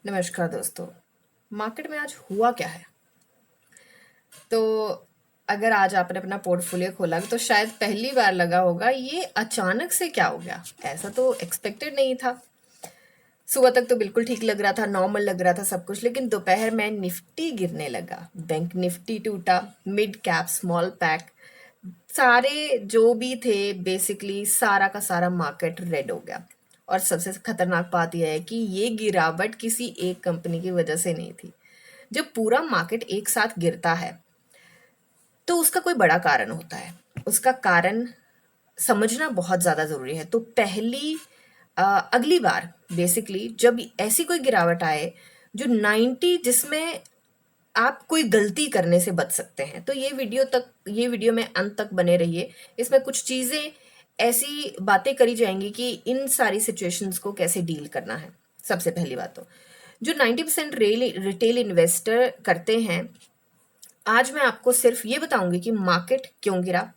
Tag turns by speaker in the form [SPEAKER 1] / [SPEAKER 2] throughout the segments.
[SPEAKER 1] नमस्कार दोस्तों। मार्केट में आज हुआ क्या है? तो अगर आज आपने अपना पोर्टफोलियो खोला तो शायद पहली बार लगा होगा ये अचानक से क्या हो गया। ऐसा तो एक्सपेक्टेड नहीं था। सुबह तक तो बिल्कुल ठीक लग रहा था, नॉर्मल लग रहा था सब कुछ, लेकिन दोपहर में निफ्टी गिरने लगा, बैंक निफ्टी टूटा, मिड कैप स्मॉल पैक सारे जो भी थे, बेसिकली सारा का सारा मार्केट रेड हो गया। और सबसे खतरनाक बात यह है कि ये गिरावट किसी एक कंपनी की वजह से नहीं थी। जब पूरा मार्केट एक साथ गिरता है तो उसका कोई बड़ा कारण होता है। उसका कारण समझना बहुत ज़्यादा ज़रूरी है। तो अगली बार बेसिकली जब ऐसी कोई गिरावट आए जो 90 जिसमें आप कोई गलती करने से बच सकते हैं, तो ये वीडियो में अंत तक बने रहिए। इसमें कुछ चीज़ें ऐसी बातें करी जाएंगी कि इन सारी सिचुएशंस को कैसे डील करना है। सबसे पहली बात तो जो 90% रिटेल इन्वेस्टर करते हैं, आज मैं आपको सिर्फ ये बताऊंगी कि मार्केट क्यों गिरा।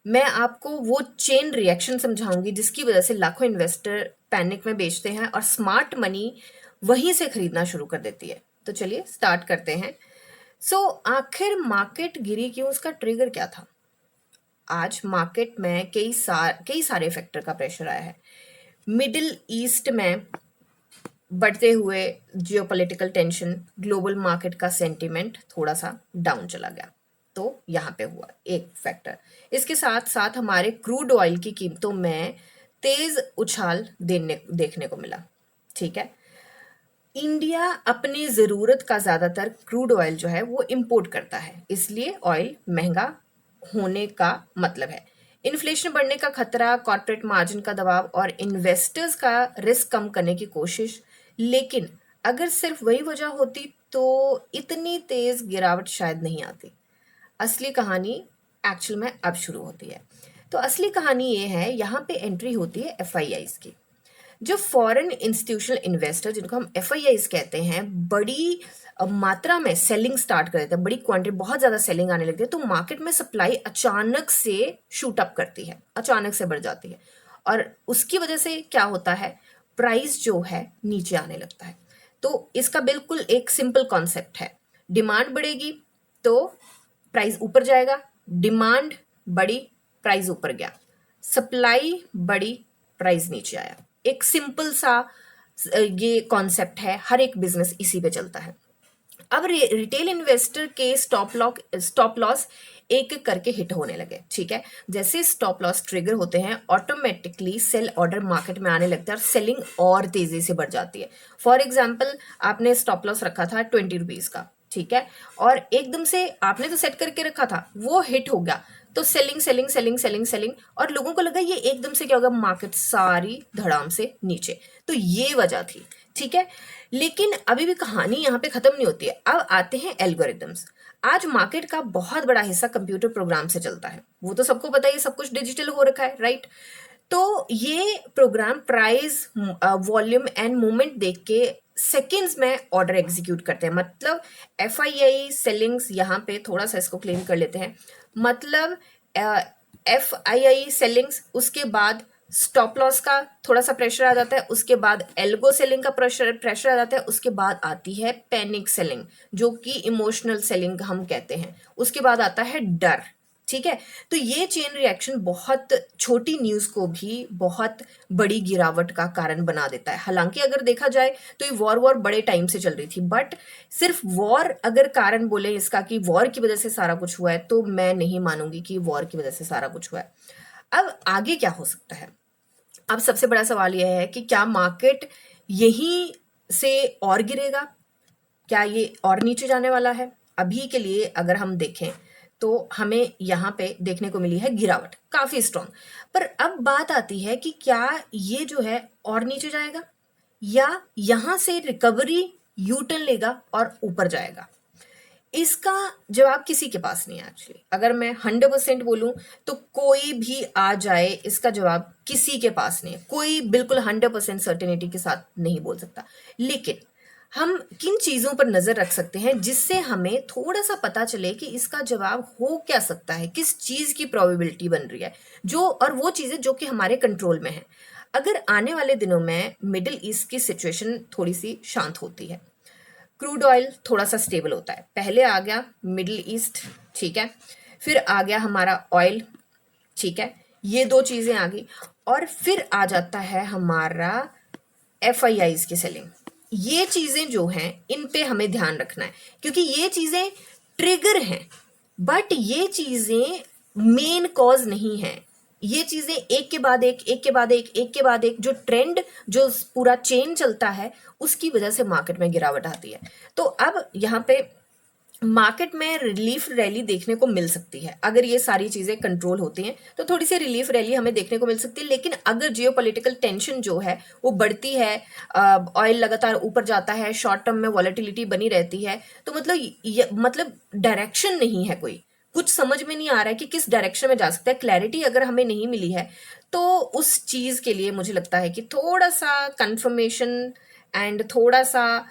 [SPEAKER 1] मैं आपको वो चेन रिएक्शन समझाऊंगी जिसकी वजह से लाखों इन्वेस्टर पैनिक में बेचते हैं और स्मार्ट मनी वहीं से खरीदना शुरू कर देती है। तो चलिए स्टार्ट करते हैं। आखिर मार्केट गिरी क्यों? उसका ट्रिगर क्या था? आज मार्केट में कई सारे फैक्टर का प्रेशर आया है। मिडिल ईस्ट में बढ़ते हुए जियोपॉलिटिकल टेंशन, ग्लोबल मार्केट का सेंटीमेंट थोड़ा सा डाउन चला गया, तो यहाँ पे हुआ एक फैक्टर। इसके साथ साथ हमारे क्रूड ऑयल की कीमतों में तेज उछाल देखने को मिला। ठीक है, इंडिया अपनी ज़रूरत का ज़्यादातर क्रूड ऑयल जो है वो इंपोर्ट करता है, इसलिए ऑयल महंगा होने का मतलब है इन्फ्लेशन बढ़ने का खतरा, कॉर्पोरेट मार्जिन का दबाव और इन्वेस्टर्स का रिस्क कम करने की कोशिश। लेकिन अगर सिर्फ वही वजह होती तो इतनी तेज गिरावट शायद नहीं आती। असली कहानी एक्चुअल में अब शुरू होती है। तो असली कहानी ये है, यहाँ पे एंट्री होती है एफआईआईज की। जो फॉरेन इंस्टीट्यूशनल इन्वेस्टर, जिनको हम एफआईआईज कहते हैं, बड़ी मात्रा में सेलिंग स्टार्ट कर देते हैं, बड़ी क्वांटिटी, बहुत ज़्यादा सेलिंग आने लगती है, तो मार्केट में सप्लाई अचानक से शूट अप करती है, अचानक से बढ़ जाती है। और उसकी वजह से क्या होता है, प्राइस जो है नीचे आने लगता है। तो इसका बिल्कुल एक सिंपल कॉन्सेप्ट है, डिमांड बढ़ेगी तो प्राइस ऊपर जाएगा, डिमांड बढ़ी प्राइस ऊपर गया, सप्लाई बढ़ी प्राइस नीचे आया। एक सिंपल सा ये कॉन्सेप्ट है, हर एक बिजनेस इसी पे चलता है। अब रिटेल इन्वेस्टर के स्टॉप लॉस एक एक करके हिट होने लगे। ठीक है, जैसे स्टॉप लॉस ट्रिगर होते हैं, ऑटोमेटिकली सेल ऑर्डर मार्केट में आने लगता है और सेलिंग और तेजी से बढ़ जाती है। फॉर एग्जाम्पल, आपने स्टॉप लॉस रखा था 20 रुपीज का, ठीक है, और एकदम से आपने तो सेट करके रखा था, वो हिट हो गया, तो selling selling selling selling selling, और लोगों को लगा ये एकदम से क्या होगा, मार्केट सारी धड़ाम से नीचे। तो ये वजह थी। ठीक है, लेकिन अभी भी कहानी यहाँ पे खत्म नहीं होती है। अब आते हैं एल्गोरिदम्स। आज मार्केट का बहुत बड़ा हिस्सा कंप्यूटर प्रोग्राम से चलता है, वो तो सबको पता है, सब कुछ डिजिटल हो रखा है, राइट। तो ये program price, volume and movement देख के सेकेंड्स में ऑर्डर एग्जीक्यूट करते हैं। मतलब एफआईआई सेलिंग्स, यहाँ पे थोड़ा सा इसको क्लेम कर लेते हैं, मतलब एफआईआई सेलिंग्स, उसके बाद स्टॉप लॉस का थोड़ा सा प्रेशर आ जाता है, उसके बाद एल्गो सेलिंग का प्रेशर आ जाता है, उसके बाद आती है पैनिक सेलिंग जो कि इमोशनल सेलिंग हम कहते हैं, उसके बाद आता है डर। ठीक है, तो ये चेन रिएक्शन बहुत छोटी न्यूज को भी बहुत बड़ी गिरावट का कारण बना देता है। हालांकि अगर देखा जाए तो ये वॉर बड़े टाइम से चल रही थी, बट सिर्फ वॉर अगर कारण बोले इसका कि वॉर की वजह से सारा कुछ हुआ है, तो मैं नहीं मानूंगी कि वॉर की वजह से सारा कुछ हुआ है। अब आगे क्या हो सकता है? अब सबसे बड़ा सवाल यह है कि क्या मार्केट यहीं से और गिरेगा? क्या ये और नीचे जाने वाला है? अभी के लिए अगर हम देखें तो हमें यहाँ पे देखने को मिली है गिरावट काफी स्ट्रॉन्ग। पर अब बात आती है कि क्या ये जो है और नीचे जाएगा या यहां से रिकवरी यू टर्न लेगा और ऊपर जाएगा? इसका जवाब किसी के पास नहीं है एक्चुअली। अगर मैं 100% बोलूं तो कोई भी आ जाए, इसका जवाब किसी के पास नहीं है। कोई बिल्कुल 100% सर्टेनिटी के साथ नहीं बोल सकता। लेकिन हम किन चीजों पर नजर रख सकते हैं जिससे हमें थोड़ा सा पता चले कि इसका जवाब हो क्या सकता है, किस चीज की प्रोबेबिलिटी बन रही है, जो और वो चीजें जो कि हमारे कंट्रोल में है। अगर आने वाले दिनों में मिडिल ईस्ट की सिचुएशन थोड़ी सी शांत होती है, क्रूड ऑयल थोड़ा सा स्टेबल होता है, पहले आ गया मिडिल ईस्ट, ठीक है, फिर आ गया हमारा ऑयल, ठीक है, ये दो चीजें आ गई, और फिर आ जाता है हमारा FIIs की सेलिंग। ये चीजें जो हैं इन पे हमें ध्यान रखना है, क्योंकि ये चीजें ट्रिगर हैं, बट ये चीजें मेन कॉज नहीं है। ये चीजें एक के बाद एक, एक के बाद एक, एक के बाद एक, जो ट्रेंड, जो पूरा चेन चलता है, उसकी वजह से मार्केट में गिरावट आती है। तो अब यहाँ पे मार्केट में रिलीफ रैली देखने को मिल सकती है। अगर ये सारी चीजें कंट्रोल होती हैं तो थोड़ी सी रिलीफ रैली हमें देखने को मिल सकती है। लेकिन अगर जियोपॉलिटिकल टेंशन जो है वो बढ़ती है, ऑयल लगातार ऊपर जाता है, शॉर्ट टर्म में वॉलेटिलिटी बनी रहती है, तो मतलब डायरेक्शन नहीं है, कोई कुछ समझ में नहीं आ रहा है कि किस डायरेक्शन में जा सकता है, क्लैरिटी अगर हमें नहीं मिली है, तो उस चीज के लिए मुझे लगता है कि थोड़ा सा कंफर्मेशन एंड थोड़ा सा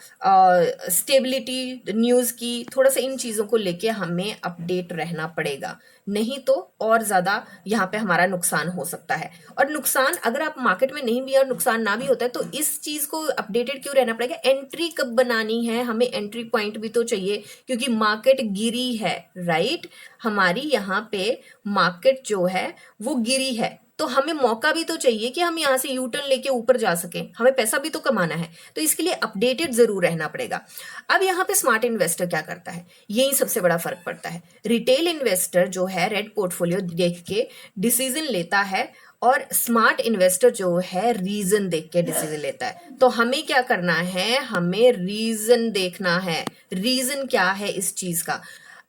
[SPEAKER 1] स्टेबिलिटी न्यूज़ की, थोड़ा सा इन चीज़ों को लेके हमें अपडेट रहना पड़ेगा, नहीं तो और ज़्यादा यहाँ पे हमारा नुकसान हो सकता है। और नुकसान अगर आप मार्केट में नहीं भी और नुकसान ना भी होता है तो इस चीज़ को अपडेटेड क्यों रहना पड़ेगा, एंट्री कब बनानी है, हमें एंट्री पॉइंट भी तो चाहिए, क्योंकि मार्केट गिरी है, राइट, हमारी यहाँ पे मार्केट जो है वो गिरी है, तो हमें मौका भी तो चाहिए कि हम यहाँ से यू टर्न लेके ऊपर जा सकें, हमें पैसा भी तो कमाना है, तो इसके लिए अपडेटेड जरूर रहना पड़ेगा। अब यहाँ पे स्मार्ट इन्वेस्टर क्या करता है, यही सबसे बड़ा फर्क पड़ता है। रिटेल इन्वेस्टर जो है रेड पोर्टफोलियो देख के डिसीजन लेता है, और स्मार्ट इन्वेस्टर जो है रीजन देख के डिसीजन लेता है। तो हमें क्या करना है, हमें रीजन देखना है, रीजन क्या है इस चीज का।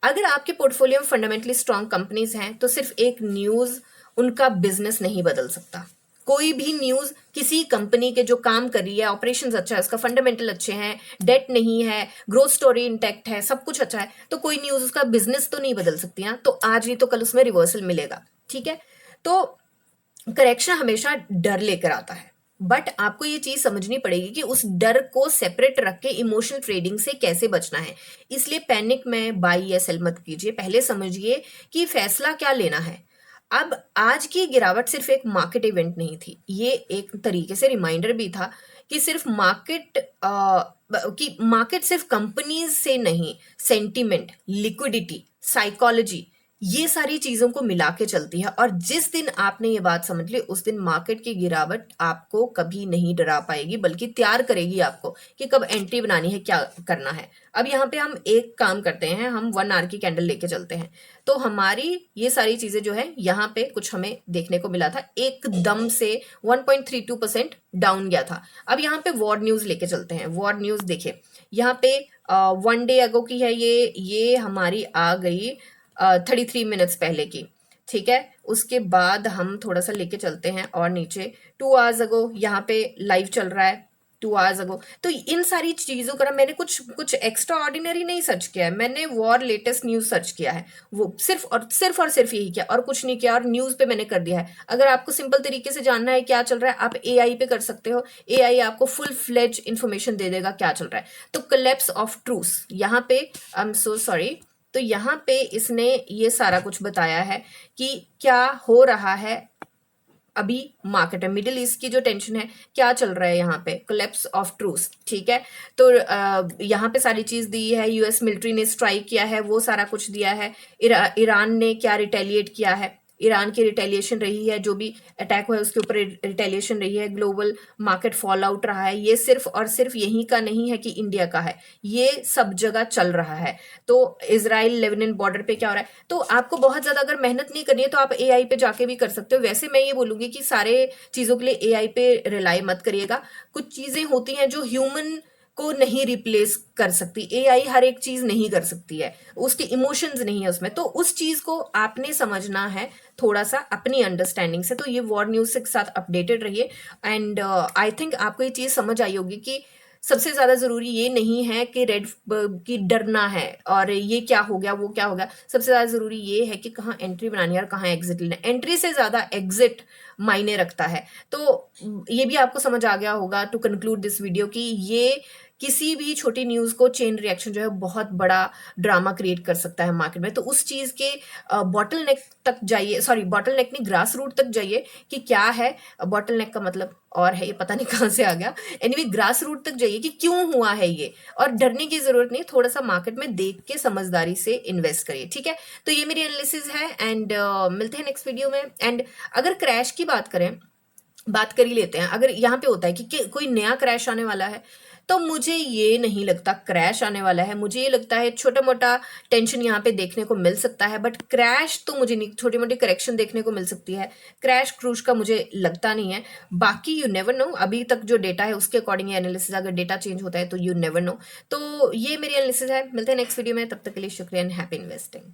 [SPEAKER 1] अगर आपके पोर्टफोलियो में फंडामेंटली स्ट्रांग कंपनीज हैं तो सिर्फ एक न्यूज उनका बिजनेस नहीं बदल सकता। कोई भी न्यूज किसी कंपनी के जो काम कर रही है, ऑपरेशंस अच्छा है, उसका फंडामेंटल अच्छे हैं, डेट नहीं है, ग्रोथ स्टोरी इंटैक्ट है, सब कुछ अच्छा है, तो कोई न्यूज उसका बिजनेस तो नहीं बदल सकती है। तो आज नहीं तो कल उसमें रिवर्सल मिलेगा, ठीक है। तो करेक्शन हमेशा डर लेकर आता है, बट आपको ये चीज समझनी पड़ेगी कि उस डर को सेपरेट रख के इमोशनल ट्रेडिंग से कैसे बचना है। इसलिए पैनिक में बाई या सेल मत कीजिए, पहले समझिए कि फैसला क्या लेना है। अब आज की गिरावट सिर्फ एक मार्केट इवेंट नहीं थी, ये एक तरीके से रिमाइंडर भी था कि सिर्फ मार्केट सिर्फ कंपनीज से नहीं, सेंटिमेंट, लिक्विडिटी, साइकोलॉजी, ये सारी चीजों को मिला के चलती है। और जिस दिन आपने ये बात समझ ली, उस दिन मार्केट की गिरावट आपको कभी नहीं डरा पाएगी, बल्कि तैयार करेगी आपको कि कब एंट्री बनानी है, क्या करना है। अब यहाँ पे हम एक काम करते हैं, हम 1 आवर की कैंडल लेके चलते हैं, तो हमारी ये सारी चीजें जो है यहाँ पे कुछ हमें देखने को मिला था, एकदम से 1.32% डाउन गया था। अब यहाँ पे वॉर न्यूज लेके चलते हैं। वॉर न्यूज देखिए, यहाँ पे 1 डे अगो की है, ये हमारी आ गई 33 मिनट्स पहले की, ठीक है। उसके बाद हम थोड़ा सा लेके चलते हैं और नीचे 2 आवर्स अगो यहाँ पे लाइव चल रहा है, 2 आवर्स अगो। तो इन सारी चीजों का मैंने कुछ एक्स्ट्रा ऑर्डिनरी नहीं सर्च किया है, मैंने वॉर लेटेस्ट न्यूज सर्च किया है, वो सिर्फ यही किया और कुछ नहीं किया, और न्यूज पे मैंने कर दिया है। अगर आपको सिंपल तरीके से जानना है क्या चल रहा है, आप AI पे कर सकते हो, AI आपको फुल फ्लेज इंफॉर्मेशन दे देगा क्या चल रहा है। तो कोलैप्स ऑफ ट्रूथ यहाँ पे, आई एम सो सॉरी, तो यहाँ पे इसने ये सारा कुछ बताया है कि क्या हो रहा है अभी मार्केट में, मिडिल ईस्ट की जो टेंशन है, क्या चल रहा है यहाँ पे, कोलैप्स ऑफ ट्रूथ, ठीक है। तो यहाँ पे सारी चीज दी है, US मिलिट्री ने स्ट्राइक किया है, वो सारा कुछ दिया है। ईरान ने क्या रिटेलिएट किया है, ईरान की रिटेलिएशन रही है, जो भी अटैक हुआ है उसके ऊपर रिटेलिएशन रही है, ग्लोबल मार्केट फॉल आउट रहा है। ये सिर्फ और सिर्फ यहीं का नहीं है कि इंडिया का है, ये सब जगह चल रहा है। तो इजराइल लेबनान बॉर्डर पे क्या हो रहा है, तो आपको बहुत ज्यादा अगर मेहनत नहीं करनी है तो आप AI पे जाके भी कर सकते हो। वैसे मैं ये बोलूंगी कि सारे चीजों के लिए AI पे रिलाई मत करिएगा, कुछ चीजें होती हैं जो ह्यूमन को नहीं रिप्लेस कर सकती, AI हर एक चीज नहीं कर सकती है, उसके इमोशंस नहीं है उसमें, तो उस चीज को आपने समझना है थोड़ा सा अपनी अंडरस्टैंडिंग से। तो ये वॉर न्यूज के साथ अपडेटेड रहिए, एंड आई थिंक आपको ये चीज समझ आई होगी कि सबसे ज्यादा जरूरी ये नहीं है कि रेड की डरना है और ये क्या हो गया वो क्या हो गया, सबसे ज्यादा जरूरी ये है कि कहाँ एंट्री बनानी है और कहाँ एग्जिट लेना है। एंट्री से ज्यादा एग्जिट मायने रखता है। तो ये भी आपको समझ आ गया होगा टू कंक्लूड दिस वीडियो कि ये किसी भी छोटी न्यूज़ को चेन रिएक्शन जो है बहुत बड़ा ड्रामा क्रिएट कर सकता है मार्केट में। तो उस चीज़ के बॉटल नेक तक जाइए, सॉरी बॉटल नेक नहीं, ग्रास रूट तक जाइए कि क्या है बॉटल नेक का मतलब और है, ये पता नहीं कहाँ से आ गया। एनीवे ग्रास रूट तक जाइए कि क्यों हुआ है ये, और डरने की जरूरत नहीं, थोड़ा सा मार्केट में देख के समझदारी से इन्वेस्ट करिए, ठीक है। तो ये मेरी एनालिसिस है एंड मिलते हैं नेक्स्ट वीडियो में। एंड अगर क्रैश की बात करें, बात कर ही लेते हैं, अगर यहाँ पे होता है कि कोई नया क्रैश आने वाला है, तो मुझे ये नहीं लगता क्रैश आने वाला है। मुझे ये लगता है छोटा मोटा टेंशन यहाँ पे देखने को मिल सकता है, बट क्रैश तो मुझे नहीं, छोटी मोटी करेक्शन देखने को मिल सकती है। क्रैश क्रूज का मुझे लगता नहीं है। बाकी यू नेवर नो, अभी तक जो डेटा है उसके अकॉर्डिंग एनालिसिस, अगर डेटा चेंज होता है तो यू नेवर नो। तो ये मेरी एनालिसिस है। मिलते हैं नेक्स्ट वीडियो में, तब तक के लिए शुक्रिया एंड हैप्पी इन्वेस्टिंग।